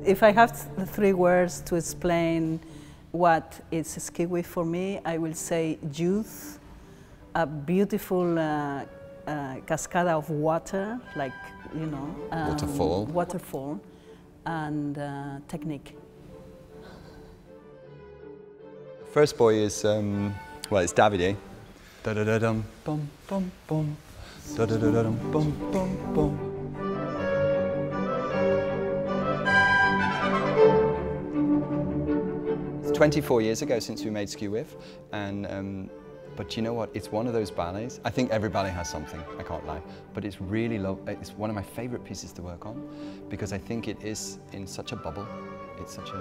If I have three words to explain what is Skew-Whiff for me, I will say youth, a beautiful cascada of water, like, you know, waterfall, and technique. First boy is, well, it's Davide. Da da da dum bum bum bum. Da da da dum bum bum bum. 24 years ago since we made Skew-Whiff, and but you know what? It's one of those ballets. I think every ballet has something. I can't lie, but it's really it's one of my favorite pieces to work on because I think it is in such a bubble. It's such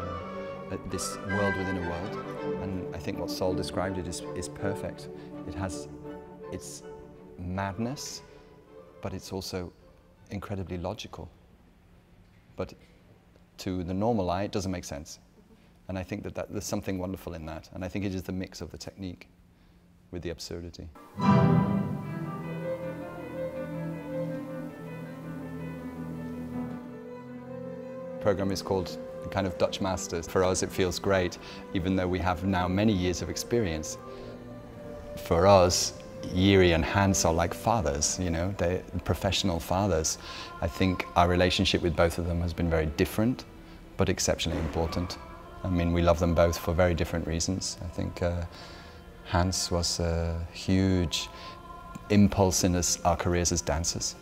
this world within a world, and I think what Sol described it is perfect. It has its madness, but it's also incredibly logical. But to the normal eye, it doesn't make sense. And I think that there's something wonderful in that. And I think it is the mix of the technique with the absurdity. The program is called kind of Dutch Masters. For us, it feels great, even though we have now many years of experience. For us, Jiří and Hans are like fathers, you know, they're professional fathers. I think our relationship with both of them has been very different, but exceptionally important. I mean, we love them both for very different reasons. I think Hans was a huge impulse in our careers as dancers.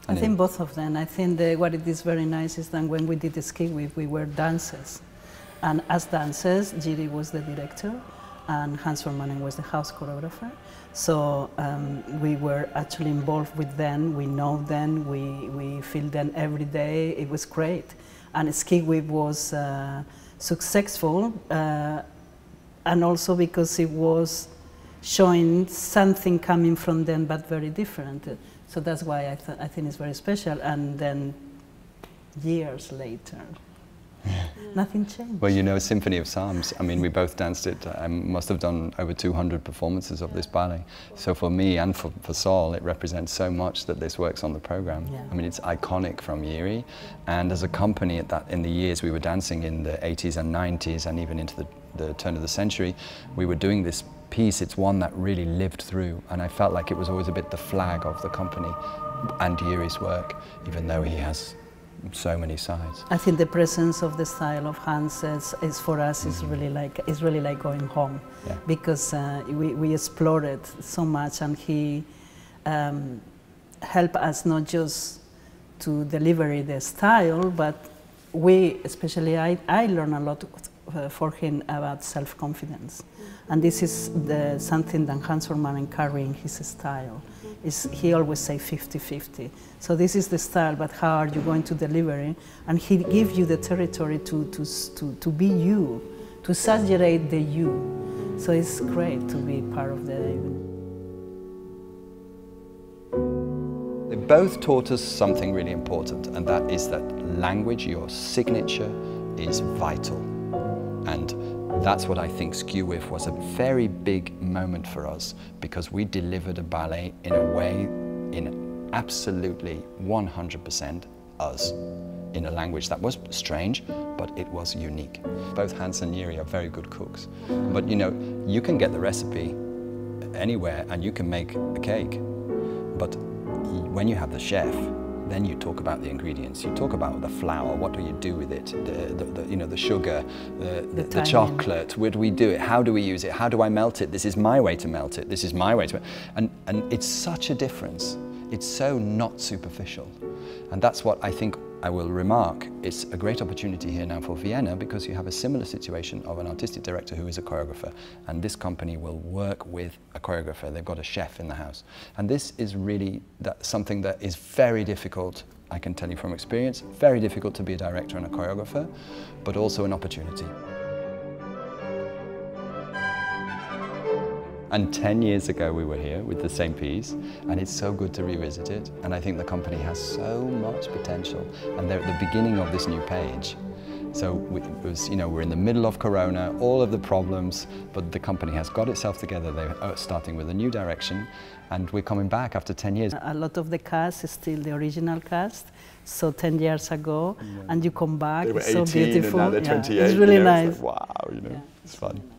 I think both of them. I think what it is very nice is that when we did the Skew-Whiff, we were dancers. And as dancers, Jiří was the director and Hans Formanen was the house choreographer. So we were actually involved with them, we know them, we feel them every day. It was great. And Skew-Whiff was successful, and also because it was showing something coming from them but very different. So that's why I think it's very special. And then years later, nothing changed. Well, you know, Symphony of Psalms, I mean, we both danced it. I must have done over 200 performances of this ballet. So for me and for Sol, it represents so much that this works on the program. Yeah. I mean, it's iconic from Jiří. And as a company in the years we were dancing in the 80s and 90s and even into the turn of the century, we were doing this piece. It's one that really lived through. And I felt like it was always a bit the flag of the company and Jiří's work, even though he has so many sides. I think the presence of the style of Hans is for us is really like going home, yeah. Because we explored it so much, and he helped us not just to deliver the style, but especially I learned a lot for him about self-confidence, and this is something that Hans Formanen carrying his style. He always say 50-50. So this is the style, but how are you going to deliver it? And he gives you the territory to be you, to exaggerate the you. So it's great to be part of the event. They both taught us something really important, and that is that language, your signature, is vital. And that's what I think Skew-Whiff was a very big moment for us, because we delivered a ballet in a way, in absolutely 100% us, in a language that was strange, but it was unique. Both Hans and Jiří are very good cooks. But you know, you can get the recipe anywhere and you can make a cake. But when you have the chef, then you talk about the ingredients. You talk about the flour. What do you do with it? You know, the sugar, the chocolate. Where do we do it? How do we use it? How do I melt it? This is my way to melt it. This is my way to. And it's such a difference. It's so not superficial, and that's what I think I will remark. It's a great opportunity here now for Vienna, because you have a similar situation of an artistic director who is a choreographer, and this company will work with a choreographer. They've got a chef in the house, and this is really something that is very difficult, I can tell you from experience, very difficult to be a director and a choreographer, but also an opportunity. And 10 years ago we were here with the same piece, and it's so good to revisit it. And I think the company has so much potential, and they're at the beginning of this new page. So it was, you know, we're in the middle of Corona, all of the problems, but the company has got itself together. They're starting with a new direction, and we're coming back after 10 years. A lot of the cast is still the original cast, so 10 years ago, and you come back, They were it's so 18 beautiful. and now they're 28. It's really you know, nice. It's like, wow, you know, Yeah, it's fun. really nice.